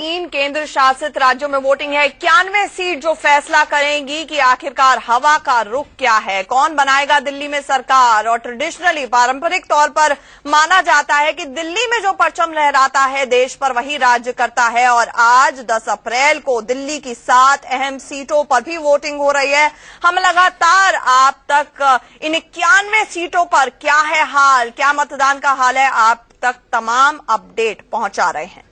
3 केंद्र शासित राज्यों में वोटिंग है। 91 सीट जो फैसला करेंगी कि आखिरकार हवा का रुख क्या है, कौन बनाएगा दिल्ली में सरकार। और ट्रेडिशनली पारंपरिक तौर पर माना जाता है कि दिल्ली में जो परचम लहराता है देश पर वही राज्य करता है। और आज 10 अप्रैल को दिल्ली की 7 अहम सीटों पर भी वोटिंग हो रही है। हम लगातार आप तक इन 91 सीटों पर क्या है हाल, क्या मतदान का हाल है, आप तक तमाम अपडेट पहुंचा रहे हैं।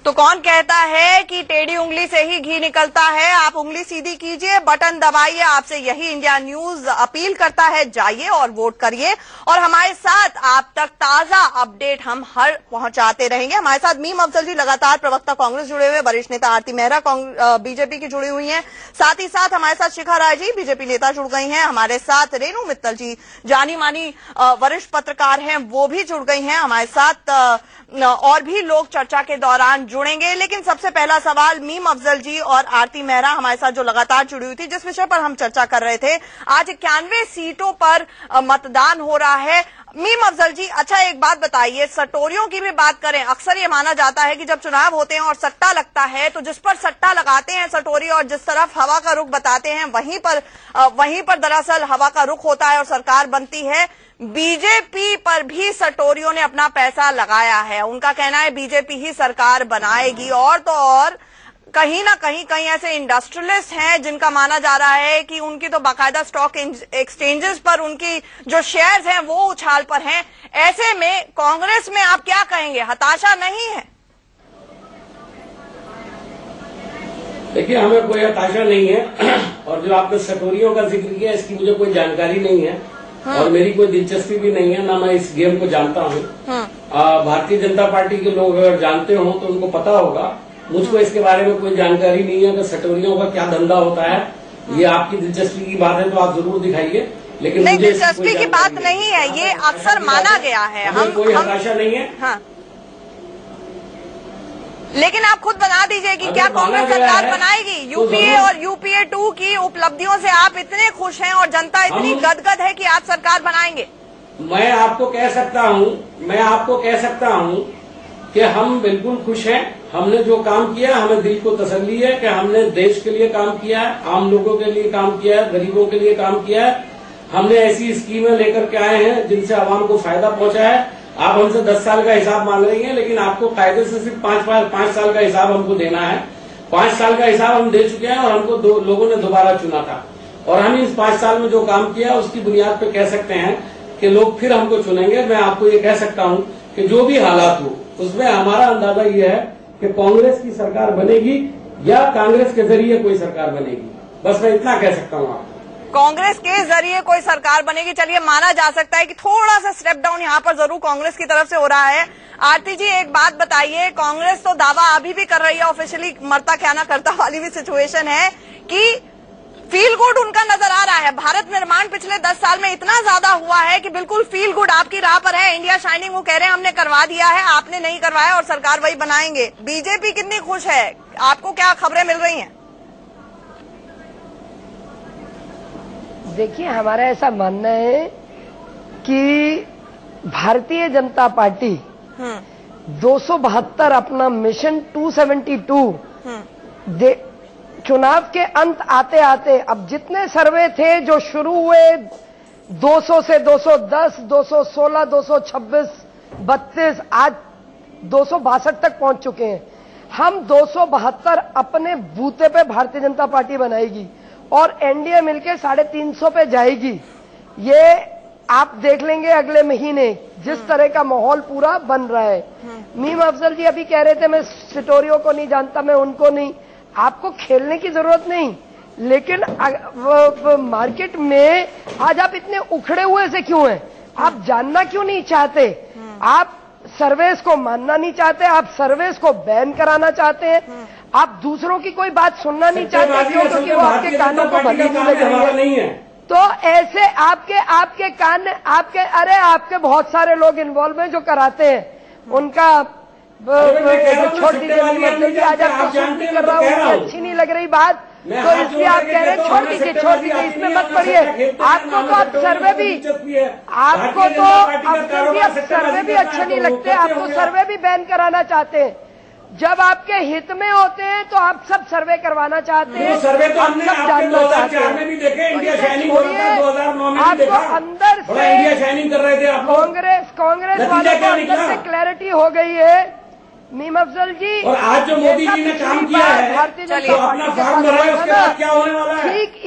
तो कौन कहता है कि टेढ़ी उंगली से ही घी निकलता है। आप उंगली सीधी कीजिए, बटन दबाइए, आपसे यही इंडिया न्यूज अपील करता है। जाइए और वोट करिए और हमारे साथ आप तक ताजा अपडेट हम हर पहुंचाते रहेंगे। हमारे साथ मीम अफजल जी लगातार प्रवक्ता कांग्रेस जुड़े हुए, वरिष्ठ नेता आरती मेहरा बीजेपी की जुड़ी हुई हैं। साथ ही साथ हमारे साथ शिखा राय जी बीजेपी नेता जुड़ गई हैं। हमारे साथ रेणु मित्तल जी जानी मानी वरिष्ठ पत्रकार हैं, वो भी जुड़ गई हैं हमारे साथ। और भी लोग चर्चा के दौरान जुड़ेंगे, लेकिन सबसे पहला सवाल मीम अफजल जी और आरती मेहरा हमारे साथ जो लगातार जुड़ी हुई थी, जिस विषय पर हम चर्चा कर रहे थे। आज 91 सीटों पर मतदान हो रहा है। मीम अफजल जी, अच्छा एक बात बताइए, सटोरियों की भी बात करें। अक्सर ये माना जाता है कि जब चुनाव होते हैं और सट्टा लगता है तो जिस पर सट्टा लगाते हैं सटोरी और जिस तरफ हवा का रुख बताते हैं वहीं पर दरअसल हवा का रुख होता है और सरकार बनती है। बीजेपी पर भी सटोरियों ने अपना पैसा लगाया है। उनका कहना है बीजेपी ही सरकार बनाएगी। और तो और कहीं ना कहीं ऐसे इंडस्ट्रियलिस्ट हैं जिनका माना जा रहा है कि उनकी तो बाकायदा स्टॉक एक्सचेंजेस पर उनकी जो शेयर्स हैं वो उछाल पर हैं। ऐसे में कांग्रेस में आप क्या कहेंगे, हताशा नहीं है? देखिए, हमें कोई हताशा नहीं है और जो आपने सटोरियों का जिक्र किया इसकी मुझे कोई जानकारी नहीं है। और मेरी कोई दिलचस्पी भी नहीं है, ना मैं इस गेम को जानता हूँ। भारतीय जनता पार्टी के लोग अगर जानते हो तो उनको पता होगा। मुझको इसके बारे में कोई जानकारी नहीं है कि सटोरियों का क्या धंधा होता है। ये आपकी दिलचस्पी की बात है तो आप जरूर दिखाइए, लेकिन नहीं, दिलचस्पी की बात नहीं है, ये अक्सर माना गया है। हम कोई हताशा नहीं है। हाँ, लेकिन आप खुद बना दीजिए कि क्या कांग्रेस सरकार बनाएगी। यूपीए और यूपीए 2 की उपलब्धियों से आप इतने खुश हैं और जनता इतनी गदगद है कि आप सरकार बनाएंगे। मैं आपको कह सकता हूँ कि हम बिल्कुल खुश हैं। हमने जो काम किया, हमें दिल को तसल्ली है कि हमने देश के लिए काम किया है, आम लोगों के लिए काम किया है, गरीबों के लिए काम किया है। हमने ऐसी स्कीमें लेकर के आए हैं जिनसे आवाम को फायदा पहुंचा है। आप हमसे 10 साल का हिसाब मांग रही हैं, लेकिन आपको कायदे से सिर्फ 5 साल का हिसाब हमको देना है। 5 साल का हिसाब हम दे चुके हैं और हमको लोगों ने दोबारा चुना था। और हम इस 5 साल में जो काम किया उसकी बुनियाद पर कह सकते हैं कि लोग फिर हमको चुनेंगे। मैं आपको ये कह सकता हूँ कि जो भी हालात हो उसमें हमारा अंदाजा ये है कि कांग्रेस की सरकार बनेगी या कांग्रेस के जरिए कोई सरकार बनेगी। बस मैं इतना कह सकता हूँ आपको। कांग्रेस के जरिए कोई सरकार बनेगी, चलिए माना जा सकता है कि थोड़ा सा स्टेप डाउन यहाँ पर जरूर कांग्रेस की तरफ से हो रहा है। आरती जी, एक बात बताइए, कांग्रेस तो दावा अभी भी कर रही है, ऑफिशियली मरता क्या ना करता वाली भी सिचुएशन है कि फील गुड उनका नजर आ रहा है। भारत निर्माण पिछले 10 साल में इतना ज्यादा हुआ है कि बिल्कुल फील गुड आपकी राह पर है। इंडिया शाइनिंग वो कह रहे हैं हमने करवा दिया है, आपने नहीं करवाया और सरकार वही बनाएंगे। बीजेपी कितनी खुश है, आपको क्या खबरें मिल रही हैं? देखिए, हमारा ऐसा मानना है कि भारतीय जनता पार्टी 272 अपना मिशन 272 चुनाव के अंत आते आते अब जितने सर्वे थे जो शुरू हुए 200 से 210, 216, 226, 32, आज 262 तक पहुंच चुके हैं। हम 272 अपने बूते पे भारतीय जनता पार्टी बनाएगी और एनडीए मिलके 350 पे जाएगी। ये आप देख लेंगे अगले महीने जिस तरह का माहौल पूरा बन रहा है। मीम अफजल जी अभी कह रहे थे मैं सटोरियों को नहीं जानता, मैं उनको नहीं। आपको खेलने की जरूरत नहीं, लेकिन मार्केट में आज आप इतने उखड़े हुए से क्यों हैं? आप जानना क्यों नहीं चाहते? आप सर्वेस को मानना नहीं चाहते, आप सर्वेस को बैन कराना चाहते हैं, आप दूसरों की कोई बात सुनना नहीं चाहते क्योंकि वो आपके कानों को भली नहीं लग रही है। तो ऐसे आपके कान आपके बहुत सारे लोग इन्वॉल्व हैं जो कराते हैं। उनका छोटी मतलब आज आपको सुनती कर रहा हूँ, अच्छी नहीं लग रही बात तो इसलिए आप कह रहे हैं छोड़ दीजिए, इसमें मत पड़िए। आपको तो अब सर्वे भी, आपको तो अब सर्वे भी अच्छे नहीं लगते, आप तो सर्वे भी बैन कराना चाहते हैं। जब आपके हित में होते हैं तो आप सब सर्वे करवाना चाहते हैं, सर्वे तो हमने सब जानना चाहते हैं। में भी देखे, इंडिया शाइनिंग 2009 में भी देखा, आपको अंदर से इंडिया शाइनिंग कर रहे थे आप। कांग्रेस वालों को अंदर से क्लैरिटी हो गई है मीम अफजल जी। और आज जो मोदी जी ने काम किया है, तो अपना फॉर्म भरा है, उसके बाद क्या होने वाला है?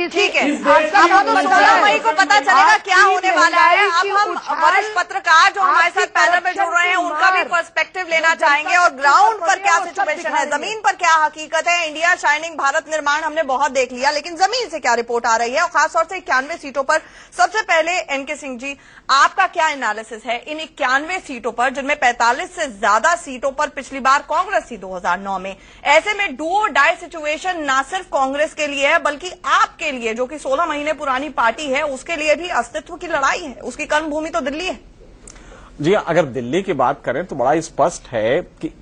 ठीक है, अब हम 16 मई को पता चलेगा क्या होने वाला है। अब हम वरिष्ठ पत्रकार जो हमारे साथ पैनल में जुड़ रहे हैं उनका भी पर्सपेक्टिव लेना चाहेंगे और ग्राउंड पर क्या सिचुएशन है, जमीन पर क्या हकीकत है। इंडिया शाइनिंग, भारत निर्माण हमने बहुत देख लिया, लेकिन जमीन से क्या रिपोर्ट आ रही है और खासतौर से 91 सीटों पर। सबसे पहले एनके सिंह जी, आपका क्या एनालिसिस है इन 91 सीटों पर, जिनमें 45 से ज्यादा सीटों पर पिछली बार कांग्रेस थी 2009 में। ऐसे में डू और डाई सिचुएशन ना सिर्फ कांग्रेस के लिए है बल्कि आपके लिए, जो कि 16 महीने पुरानी पार्टी है, उसके लिए भी अस्तित्व की लड़ाई है। उसकी कर्मभूमि तो दिल्ली है। जी, अगर दिल्ली की बात करें तो बड़ा स्पष्ट है कि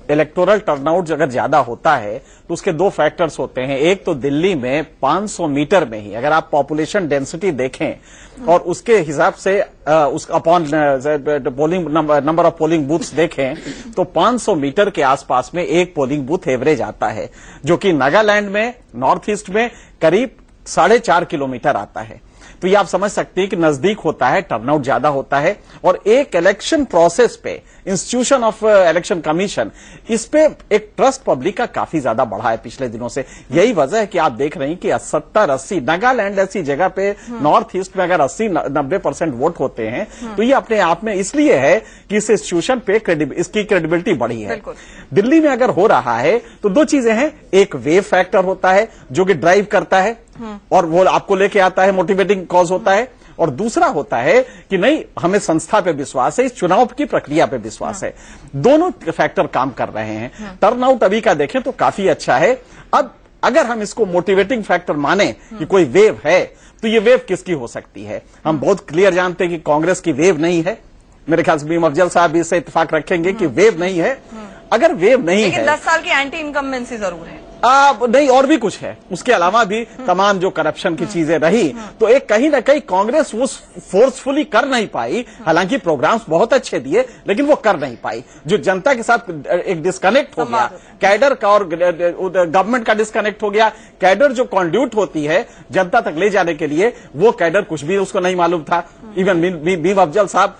इलेक्टोरल टर्नआउट अगर ज्यादा होता है तो उसके दो फैक्टर्स होते हैं। एक तो दिल्ली में 500 मीटर में ही अगर आप पॉपुलेशन डेंसिटी देखें और उसके हिसाब से उस upon polling number of polling booths देखें तो 500 मीटर के आसपास में एक पोलिंग बूथ एवरेज आता है, जो कि नागालैंड में, नॉर्थ ईस्ट में करीब 4.5 किलोमीटर आता है। तो ये आप समझ सकते हैं कि नजदीक होता है, टर्नआउट ज्यादा होता है। और एक इलेक्शन प्रोसेस पे, इंस्टीट्यूशन ऑफ इलेक्शन कमीशन, इस पे एक ट्रस्ट पब्लिक का काफी ज्यादा बढ़ा है पिछले दिनों से। यही वजह है कि आप देख रहे हैं कि 70-80 नागालैंड ऐसी जगह पे, नॉर्थ ईस्ट में अगर 80-90% वोट होते हैं तो ये अपने आप में इसलिए है कि इस इंस्टीट्यूशन पे इसकी क्रेडिबिलिटी बढ़ी है। दिल्ली में अगर हो रहा है तो दो चीजें हैं, एक वेव फैक्टर होता है जो कि ड्राइव करता है और वो आपको लेके आता है, मोटिवेटिंग कॉज होता है, और दूसरा होता है कि नहीं, हमें संस्था पे विश्वास है, इस चुनाव की प्रक्रिया पे विश्वास है। दोनों फैक्टर काम कर रहे हैं। टर्नआउट अभी का देखें तो काफी अच्छा है। अब अगर हम इसको मोटिवेटिंग फैक्टर माने कि कोई वेव है, तो ये वेव किसकी हो सकती है? हम बहुत क्लियर जानते हैं कि कांग्रेस की वेव नहीं है। मेरे ख्याल से मीम अफजल साहब भी इससे इत्तेफाक रखेंगे कि वेव नहीं है। अगर वेव नहीं है, लेकिन 10 साल की एंटी इनकम्बेंसी जरूर है। नहीं, और भी कुछ है उसके अलावा भी तमाम जो करप्शन की चीजें रही, तो एक कहीं ना कहीं कांग्रेस वो फोर्सफुली कर नहीं पाई। हालांकि प्रोग्राम्स बहुत अच्छे दिए, लेकिन वो कर नहीं पाई। जो जनता के साथ एक डिस्कनेक्ट हो गया, कैडर का और गवर्नमेंट का डिस्कनेक्ट हो गया। कैडर जो कॉन्ड्यूट होती है जनता तक ले जाने के लिए, वो कैडर कुछ भी उसको नहीं मालूम था। इवन मीम अफजल साहब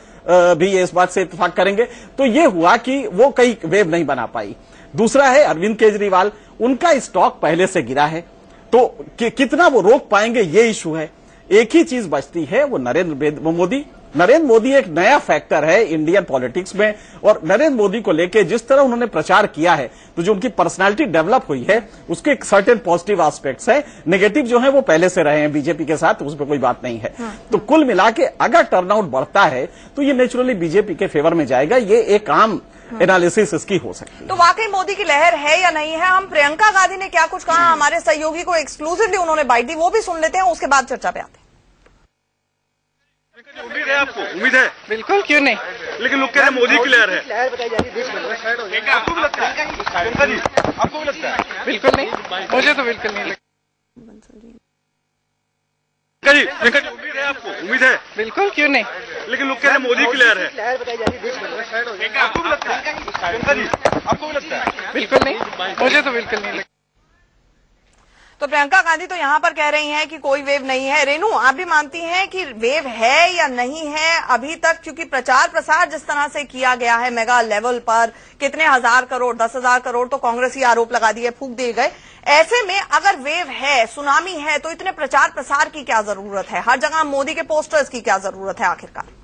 भी इस बात से इत्तेफाक करेंगे। तो ये हुआ कि वो कई वेव नहीं बना पाई। दूसरा है अरविंद केजरीवाल, उनका स्टॉक पहले से गिरा है, तो कितना वो रोक पाएंगे, ये इशू है। एक ही चीज बचती है, वो नरेंद्र मोदी। नरेंद्र मोदी एक नया फैक्टर है इंडियन पॉलिटिक्स में, और नरेंद्र मोदी को लेके जिस तरह उन्होंने प्रचार किया है, तो जो उनकी पर्सनालिटी डेवलप हुई है, उसके एक सर्टेन पॉजिटिव एस्पेक्ट्स है। नेगेटिव जो है वो पहले से रहे हैं बीजेपी के साथ, उस पर कोई बात नहीं है। तो कुल मिला के अगर टर्नआउट बढ़ता है तो ये नेचुरली बीजेपी के फेवर में जाएगा। ये एक आम एनालिसिस इसकी हो सकती है। तो वाकई मोदी की लहर है या नहीं है? हम प्रियंका गांधी ने क्या कुछ कहा, हमारे सहयोगी को एक्सक्लूसिवली उन्होंने बाइट दी, वो भी सुन लेते हैं, उसके बाद चर्चा पे आते हैं। उम्मीद है आपको? उम्मीद है, बिल्कुल, क्यों नहीं। लेकिन लोग कह रहे हैं मोदी की लहर है, लहर बताई जा रही है देश में। आपको भी लगता है? आपको भी लगता है? बिल्कुल नहीं, मुझे तो बिल्कुल नहीं लगता। उम्मीद है आपको? उम्मीद है, बिल्कुल, क्यों नहीं। लेकिन लोग कह रहे हैं मोदी की लहर है, लहर बताई जा रही है देश में। आपको भी लगता है? आपको भी लगता है? बिल्कुल नहीं, मुझे तो बिल्कुल नहीं लगता। तो प्रियंका गांधी तो यहां पर कह रही हैं कि कोई वेव नहीं है। रेनू, आप भी मानती हैं कि वेव है या नहीं है अभी तक? क्योंकि प्रचार प्रसार जिस तरह से किया गया है मेगा लेवल पर, कितने हजार करोड़, 10,000 करोड़ तो कांग्रेसी आरोप लगा दिए, फूंक दिए गए। ऐसे में अगर वेव है, सुनामी है, तो इतने प्रचार प्रसार की क्या जरूरत है? हर जगह मोदी के पोस्टर्स की क्या जरूरत है आखिरकार?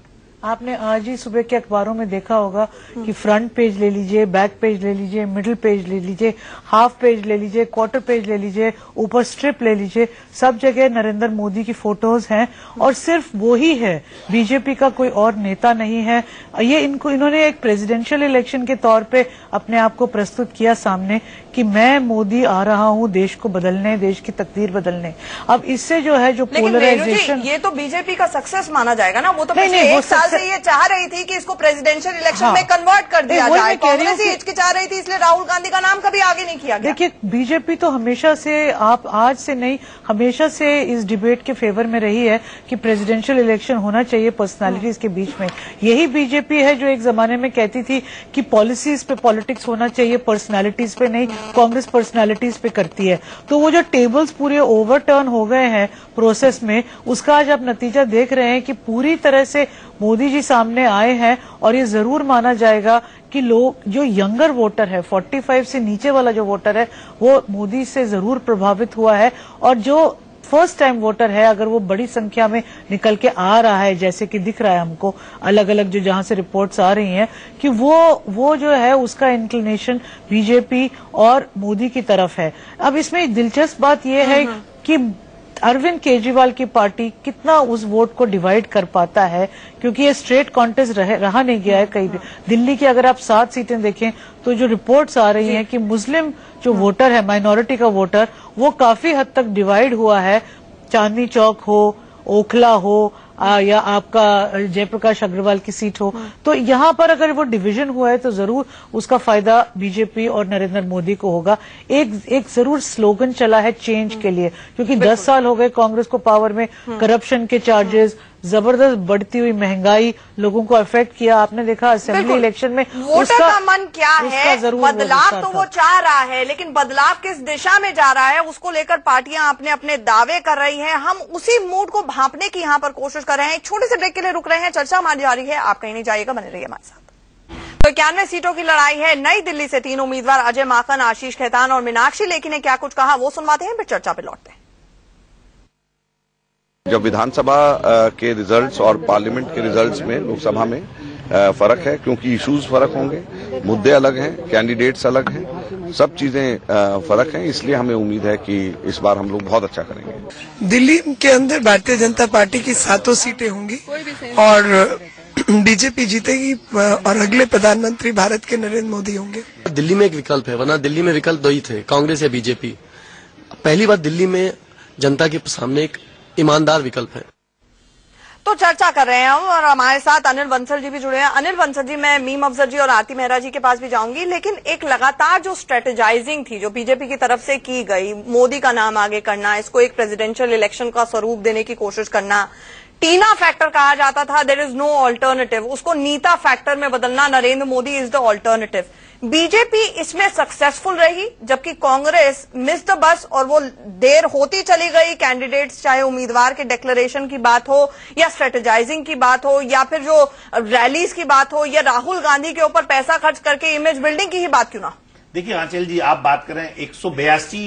आपने आज ही सुबह के अखबारों में देखा होगा कि फ्रंट पेज ले लीजिए, बैक पेज ले लीजिए, मिडिल पेज ले लीजिए, हाफ पेज ले लीजिए, क्वार्टर पेज ले लीजिए, ऊपर स्ट्रिप ले लीजिए, सब जगह नरेंद्र मोदी की फोटोज हैं। और सिर्फ वो ही है, बीजेपी का कोई और नेता नहीं है। ये इन्होंने एक प्रेसिडेंशियल इलेक्शन के तौर पे अपने आप को प्रस्तुत किया सामने कि मैं मोदी आ रहा हूं देश को बदलने, देश की तकदीर बदलने। अब इससे जो है जो पोलराइजेशन, ये तो बीजेपी का सक्सेस माना जाएगा ना। वो तो नहीं, वो एक साल से ये चाह रही थी कि इसको प्रेसिडेंशियल इलेक्शन में कन्वर्ट कर दिया जाए। कांग्रेस ही हिचकिचा रही थी, इसलिए राहुल गांधी का नाम कभी आगे नहीं किया गया। देखिए, बीजेपी तो हमेशा से, आप आज से नहीं, हमेशा से इस डिबेट के फेवर में रही है कि प्रेसिडेंशियल इलेक्शन होना चाहिए पर्सनालिटीज के बीच में। यही बीजेपी है जो एक जमाने में कहती थी कि पॉलिसीज पे पॉलिटिक्स होना चाहिए, पर्सनालिटीज पे नहीं। कांग्रेस पर्सनालिटीज पे करती है। तो वो जो टेबल्स पूरे ओवरटर्न हो गए हैं प्रोसेस में, उसका आज आप नतीजा देख रहे हैं कि पूरी तरह से मोदी जी सामने आए हैं। और ये जरूर माना जाएगा कि लोग, जो यंगर वोटर है, 45 से नीचे वाला जो वोटर है, वो मोदी से जरूर प्रभावित हुआ है। और जो फर्स्ट टाइम वोटर है, अगर वो बड़ी संख्या में निकल के आ रहा है, जैसे कि दिख रहा है हमको अलग अलग जो जहां से रिपोर्ट्स आ रही हैं, कि वो जो है उसका इंक्लिनेशन बीजेपी और मोदी की तरफ है। अब इसमें दिलचस्प बात यह है कि अरविंद केजरीवाल की पार्टी कितना उस वोट को डिवाइड कर पाता है, क्योंकि ये स्ट्रेट कॉन्टेस्ट रहा नहीं गया है कहीं भी। दिल्ली की अगर आप 7 सीटें देखें तो जो रिपोर्ट्स आ रही हैं कि मुस्लिम जो वोटर है, माइनॉरिटी का वोटर, वो काफी हद तक डिवाइड हुआ है। चांदनी चौक हो, ओखला हो, या आपका जयप्रकाश अग्रवाल की सीट हो, तो यहाँ पर अगर वो डिवीजन हुआ है तो जरूर उसका फायदा बीजेपी और नरेंद्र मोदी को होगा। एक जरूर स्लोगन चला है चेंज के लिए, क्योंकि 10 साल हो गए कांग्रेस को पावर में। करप्शन के चार्जेस, जबरदस्त बढ़ती हुई महंगाई लोगों को अफेक्ट किया। आपने देखा असेंबली इलेक्शन में वोटर का मन क्या है, बदलाव तो वो चाह रहा है, लेकिन बदलाव किस दिशा में जा रहा है उसको लेकर पार्टियां अपने अपने दावे कर रही हैं। हम उसी मूड को भांपने की यहाँ पर कोशिश कर रहे हैं। एक छोटे से ब्रेक के लिए रुक रहे हैं, चर्चा हमारी जारी है, आप कहीं नहीं जाइएगा, बने रहिए हमारे साथ। तो 91 सीटों की लड़ाई है। नई दिल्ली से 3 उम्मीदवार अजय माकन, आशीष खेतान और मीनाक्षी लेखी ने क्या कुछ कहा, वो सुनवाते हैं, फिर चर्चा पे लौटते हैं। जब विधानसभा के रिजल्ट्स और पार्लियामेंट के रिजल्ट्स में, लोकसभा में फर्क है, क्योंकि इश्यूज फर्क होंगे, मुद्दे अलग हैं, कैंडिडेट्स अलग हैं, सब चीजें फर्क हैं। इसलिए हमें उम्मीद है कि इस बार हम लोग बहुत अच्छा करेंगे। दिल्ली के अंदर भारतीय जनता पार्टी की 7 सीटें होंगी और बीजेपी जीतेगी और अगले प्रधानमंत्री भारत के नरेंद्र मोदी होंगे। दिल्ली में एक विकल्प है, वरना दिल्ली में विकल्प 2 ही थे, कांग्रेस या बीजेपी। पहली बार दिल्ली में जनता के सामने एक ईमानदार विकल्प है। तो चर्चा कर रहे हैं हम, और हमारे साथ अनिल बंसल जी भी जुड़े हैं। अनिल बंसल जी, मैं मीम अफजल जी और आरती मेहरा जी के पास भी जाऊंगी, लेकिन एक लगातार जो स्ट्रेटेजाइजिंग थी, जो बीजेपी की तरफ से की गई, मोदी का नाम आगे करना, इसको एक प्रेसिडेंशियल इलेक्शन का स्वरूप देने की कोशिश करना, टीना फैक्टर कहा जाता था, देयर इज नो ऑल्टरनेटिव, उसको नीता फैक्टर में बदलना, Narendra Modi is the alternative. BJP इसमें सक्सेसफुल रही, जबकि कांग्रेस मिस द बस, और वो देर होती चली गई। कैंडिडेट्स, चाहे उम्मीदवार के डिक्लेरेशन की बात हो, या स्ट्रेटेजाइजिंग की बात हो, या फिर जो रैलीज की बात हो, या राहुल गांधी के ऊपर पैसा खर्च करके इमेज बिल्डिंग की ही बात क्यों ना। देखिए आंचल जी, आप बात करें 182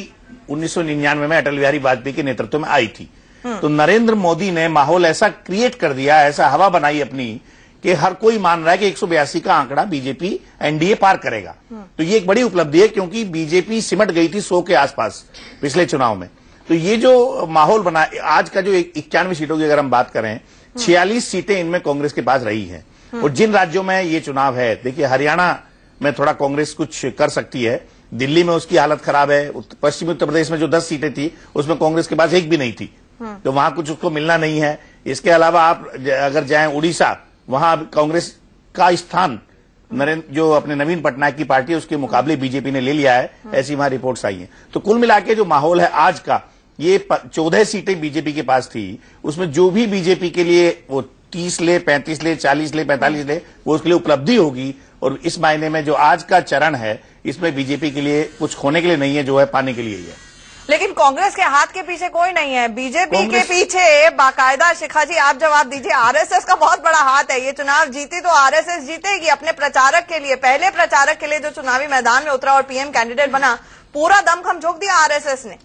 1999 में अटल बिहारी वाजपेयी के नेतृत्व में आई थी, तो नरेंद्र मोदी ने माहौल ऐसा क्रिएट कर दिया, ऐसा हवा बनाई अपनी, कि हर कोई मान रहा है कि 182 का आंकड़ा बीजेपी एनडीए पार करेगा। तो ये एक बड़ी उपलब्धि है, क्योंकि बीजेपी सिमट गई थी 100 के आसपास पिछले चुनाव में। तो ये जो माहौल बना, आज का जो 91 सीटों की अगर हम बात करें, 46 सीटें इनमें कांग्रेस के पास रही हैं। और जिन राज्यों में ये चुनाव है, देखिए हरियाणा में थोड़ा कांग्रेस कुछ कर सकती है, दिल्ली में उसकी हालत खराब है, पश्चिमी उत्तर प्रदेश में जो 10 सीटें थी उसमें कांग्रेस के पास एक भी नहीं थी, तो वहां कुछ उसको मिलना नहीं है। इसके अलावा आप अगर जाएं उड़ीसा, वहां कांग्रेस का स्थान जो अपने नवीन पटनायक की पार्टी है उसके मुकाबले बीजेपी ने ले लिया है, ऐसी वहां रिपोर्ट्स आई हैं। तो कुल मिला के जो माहौल है आज का, ये 14 सीटें बीजेपी के पास थी, उसमें जो भी बीजेपी के लिए वो 30 ले, 35 ले, 40 ले, 45 ले, वो उसके लिए उपलब्धि होगी। और इस मायने में जो आज का चरण है, इसमें बीजेपी के लिए कुछ खोने के लिए नहीं है, जो है पाने के लिए ही है। लेकिन कांग्रेस के हाथ के पीछे कोई नहीं है, बीजेपी के पीछे बाकायदा, शिखा जी आप जवाब दीजिए, आरएसएस का बहुत बड़ा हाथ है। ये चुनाव जीती तो आरएसएस जीतेगी। अपने प्रचारक के लिए, पहले प्रचारक के लिए जो चुनावी मैदान में उतरा और पीएम कैंडिडेट बना, पूरा दमखम झोंक दिया आरएसएस ने।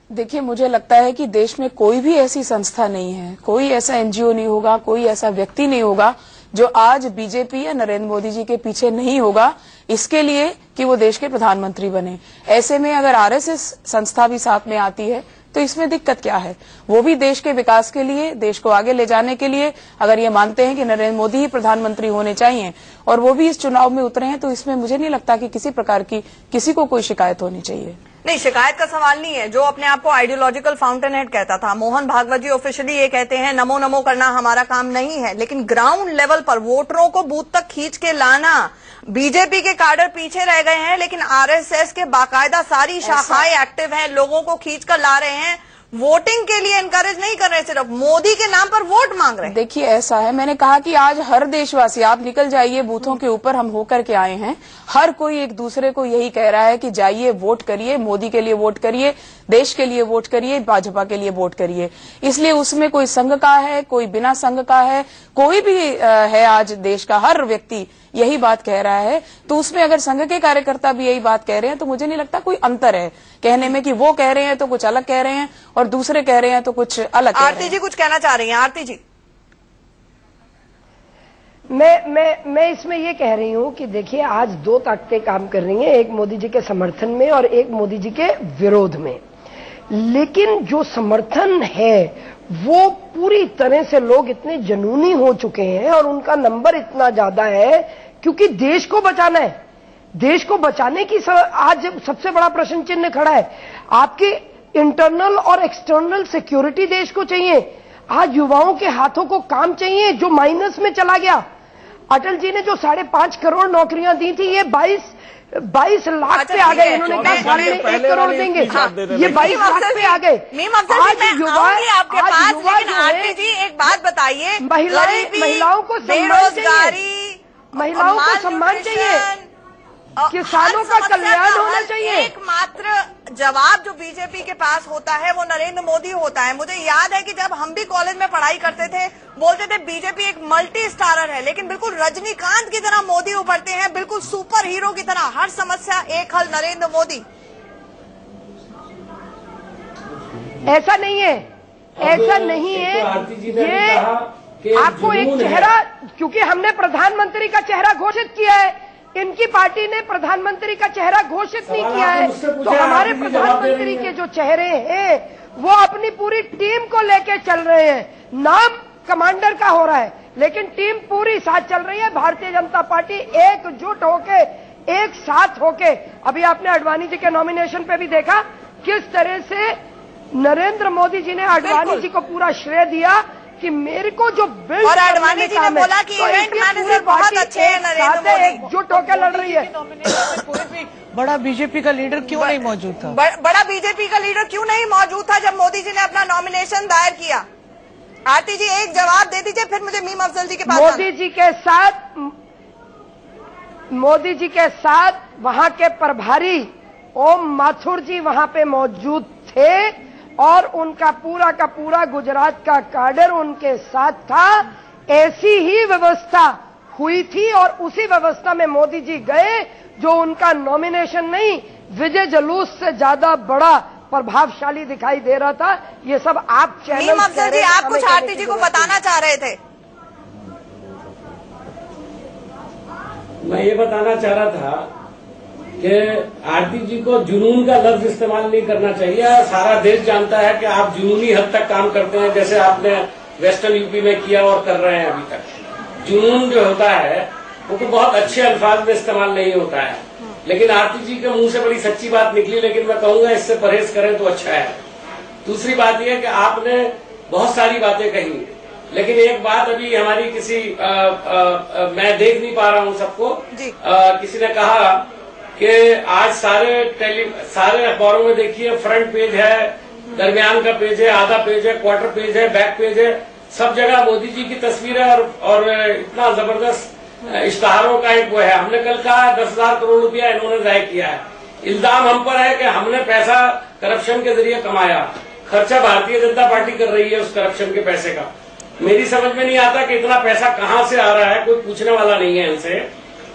देखिए, मुझे लगता है कि देश में कोई भी ऐसी संस्था नहीं है, कोई ऐसा एनजीओ नहीं होगा, कोई ऐसा व्यक्ति नहीं होगा जो आज बीजेपी या नरेंद्र मोदी जी के पीछे नहीं होगा इसके लिए कि वो देश के प्रधानमंत्री बने। ऐसे में अगर आरएसएस संस्था भी साथ में आती है तो इसमें दिक्कत क्या है। वो भी देश के विकास के लिए, देश को आगे ले जाने के लिए अगर ये मानते हैं कि नरेंद्र मोदी ही प्रधानमंत्री होने चाहिए और वो भी इस चुनाव में उतरे हैं, तो इसमें मुझे नहीं लगता कि किसी प्रकार की किसी को कोई शिकायत होनी चाहिए। नहीं, शिकायत का सवाल नहीं है। जो अपने आप को आइडियोलॉजिकल फाउंटेन हेड कहता था मोहन भागवत जी ऑफिशियली ये कहते हैं नमो नमो करना हमारा काम नहीं है, लेकिन ग्राउंड लेवल पर वोटरों को बूथ तक खींच के लाना, बीजेपी के काडर पीछे रह गए हैं लेकिन आरएसएस के बाकायदा सारी शाखाएं एक्टिव हैं, लोगों को खींच कर ला रहे हैं, वोटिंग के लिए एनकरेज नहीं कर रहे, सिर्फ मोदी के नाम पर वोट मांग रहे हैं। देखिए ऐसा है, मैंने कहा कि आज हर देशवासी, आप निकल जाइए बूथों के ऊपर, हम होकर के आए हैं, हर कोई एक दूसरे को यही कह रहा है कि जाइए वोट करिए, मोदी के लिए वोट करिए, देश के लिए वोट करिए, भाजपा के लिए वोट करिए। इसलिए उसमें कोई संघ का है, कोई बिना संघ का है, कोई भी है, आज देश का हर व्यक्ति यही बात कह रहा है। तो उसमें अगर संघ के कार्यकर्ता भी यही बात कह रहे हैं तो मुझे नहीं लगता कोई अंतर है कहने में कि वो कह रहे हैं तो कुछ अलग कह रहे हैं और दूसरे कह रहे हैं तो कुछ अलग कह रहे हैं। आरती जी कुछ कहना चाह रही हैं? आरती जी, मैं इसमें ये कह रही हूं कि देखिए आज दो ताकतें काम कर रही हैं, एक मोदी जी के समर्थन में और एक मोदी जी के विरोध में। लेकिन जो समर्थन है वो पूरी तरह से लोग इतने जुनूनी हो चुके हैं और उनका नंबर इतना ज्यादा है क्योंकि देश को बचाना है। देश को बचाने की आज सबसे बड़ा प्रश्न चिन्ह खड़ा है। आपकी इंटरनल और एक्सटर्नल सिक्योरिटी देश को चाहिए। आज युवाओं के हाथों को काम चाहिए जो माइनस में चला गया। अटल जी ने जो 5.5 करोड़ नौकरियां दी थी, ये 22 लाख पे आ गए। इन्होंने कहा साल में 1 करोड़ देंगे, ये 22 लाख पे आ गए। आज युवा आपके पास, लेकिन आरती जी एक बात बताइए, महिलाओं को बेरोजगारी, महिलाओं को सम्मान चाहिए, किसानों का कल्याण होना चाहिए। एकमात्र जवाब जो बीजेपी के पास होता है वो नरेंद्र मोदी होता है। मुझे याद है कि जब हम भी कॉलेज में पढ़ाई करते थे बोलते थे बीजेपी एक मल्टी स्टारर है, लेकिन बिल्कुल रजनीकांत की तरह मोदी उभरते हैं, बिल्कुल सुपर हीरो की तरह, हर समस्या एक हल नरेंद्र मोदी। ऐसा नहीं है, ऐसा नहीं है। ये आपको एक चेहरा, क्योंकि हमने प्रधानमंत्री का चेहरा घोषित किया है, इनकी पार्टी ने प्रधानमंत्री का चेहरा घोषित नहीं किया है। तो हमारे प्रधानमंत्री के जो चेहरे हैं वो अपनी पूरी टीम को लेके चल रहे हैं। नाम कमांडर का हो रहा है लेकिन टीम पूरी साथ चल रही है। भारतीय जनता पार्टी एकजुट होके, एक साथ होके, अभी आपने आडवाणी जी के नॉमिनेशन पे भी देखा किस तरह से नरेंद्र मोदी जी ने आडवाणी जी को पूरा श्रेय दिया कि मेरे को जो बिल्ड, और आडवाणी जी ने बोला कि इवेंट मैनेजर बहुत अच्छे हैं नरेंद्र मोदी, एकजुट होकर लड़ रही है। कोई भी बड़ा बीजेपी का लीडर क्यों नहीं मौजूद था? बड़ा बीजेपी का लीडर क्यों नहीं मौजूद था जब मोदी जी ने अपना नॉमिनेशन दायर किया? आरती जी एक जवाब दे दीजिए, फिर मुझे मीम अफजल जी के पास। मोदी जी के साथ वहां के प्रभारी ओम माथुर जी वहां पे मौजूद थे और उनका पूरा का पूरा गुजरात का काडर उनके साथ था। ऐसी ही व्यवस्था हुई थी और उसी व्यवस्था में मोदी जी गए। जो उनका नॉमिनेशन नहीं, विजय जुलूस से ज्यादा बड़ा प्रभावशाली दिखाई दे रहा था। ये सब आप चैनल अफजल जी, आप कुछ आरती जी को बताना चाह रहे थे? मैं ये बताना चाह रहा था कि आरती जी को जुनून का लफ्ज इस्तेमाल नहीं करना चाहिए। सारा देश जानता है कि आप जुनूनी हद तक काम करते हैं, जैसे आपने वेस्टर्न यूपी में किया और कर रहे हैं अभी तक। जुनून जो होता है वो तो बहुत अच्छे अल्फाज में इस्तेमाल नहीं होता है, लेकिन आरती जी के मुंह से बड़ी सच्ची बात निकली, लेकिन मैं कहूंगा इससे परहेज करें तो अच्छा है। दूसरी बात यह कि आपने बहुत सारी बातें कही, लेकिन एक बात अभी हमारी किसी मैं देख नहीं पा रहा हूं सबको, किसी ने कहा कि आज सारे अखबारों में देखिए फ्रंट पेज है, दरमियान का पेज है, आधा पेज है, क्वार्टर पेज है, बैक पेज है, सब जगह मोदी जी की तस्वीर है और इतना जबरदस्त इश्तहारों का एक वो है। हमने कल कहा 10,000 करोड़ रुपया इन्होंने जाय किया है। इल्जाम हम पर है कि हमने पैसा करप्शन के जरिए कमाया। खर्चा भारतीय जनता पार्टी कर रही है उस करप्शन के पैसे का। मेरी समझ में नहीं आता कि इतना पैसा कहां से आ रहा है, कोई पूछने वाला नहीं है इनसे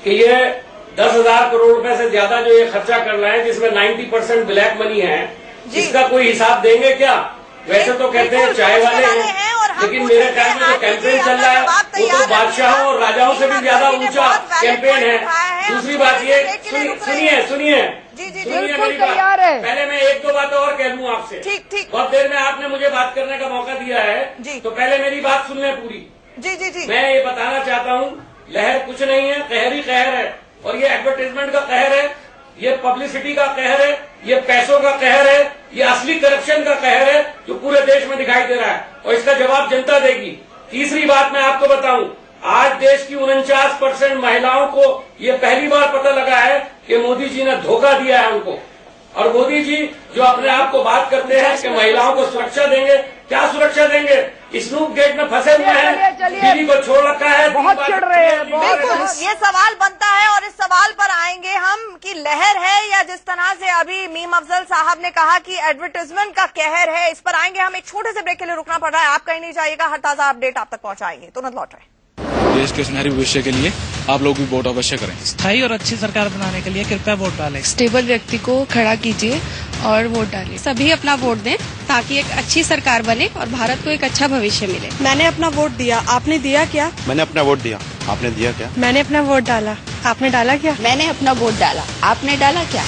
कि ये 10,000 करोड़ रुपए से ज्यादा जो ये खर्चा कर रहे हैं, जिसमें 90% ब्लैक मनी है, इसका कोई हिसाब देंगे क्या? वैसे तो कहते हैं चाय वाले हैं, लेकिन मेरे ख्याल में जो कैंपेन चल रहा है वो तो बादशाहों और राजाओं से भी ज्यादा ऊंचा कैंपेन है। दूसरी बात ये, सुनिए मेरी बात, पहले मैं 1-2 बातें और कह लूं आपसे। ठीक। बहुत देर में आपने मुझे बात करने का मौका दिया है, तो पहले मेरी बात सुन लें पूरी। जी। मैं ये बताना चाहता हूँ, लहर कुछ नहीं है, कहर ही कहर है, और ये एडवर्टाइजमेंट का कहर है। ये पब्लिसिटी का कहर है, ये पैसों का कहर है, ये असली करप्शन का कहर है जो पूरे देश में दिखाई दे रहा है और इसका जवाब जनता देगी। तीसरी बात मैं आपको बताऊं, आज देश की 49% महिलाओं को ये पहली बार पता लगा है कि मोदी जी ने धोखा दिया है उनको। और मोदी जी जो अपने आप को बात करते हैं कि महिलाओं को सुरक्षा देंगे, क्या सुरक्षा देंगे? स्नूप गेट में फंसे हुए हैं, बीवी को छोड़ रखा है, बहुत चिढ़ रहे हैं। बिल्कुल, ये सवाल बनता है और इस सवाल पर आएंगे हम कि लहर है या जिस तरह से अभी मीम अफजल साहब ने कहा कि एडवर्टाइजमेंट का कहर है, इस पर आएंगे हम। एक छोटे से ब्रेक के लिए रुकना पड़ रहा है, आप कहीं नहीं जाइएगा, हर ताजा अपडेट आप तक पहुंचाएंगे। तुरंत लौट रहे। देश के सुनहरे भविष्य के लिए आप लोग भी वोट अवश्य करें। स्थायी और अच्छी सरकार बनाने के लिए कृपया वोट डालें। स्टेबल व्यक्ति को खड़ा कीजिए और वोट डालिए। सभी अपना वोट दें ताकि एक अच्छी सरकार बने और भारत को एक अच्छा भविष्य मिले। मैंने अपना वोट दिया, आपने दिया क्या? मैंने अपना वोट दिया, आपने दिया क्या? मैंने अपना वोट डाला, आपने डाला क्या? मैंने अपना वोट डाला, आपने डाला क्या?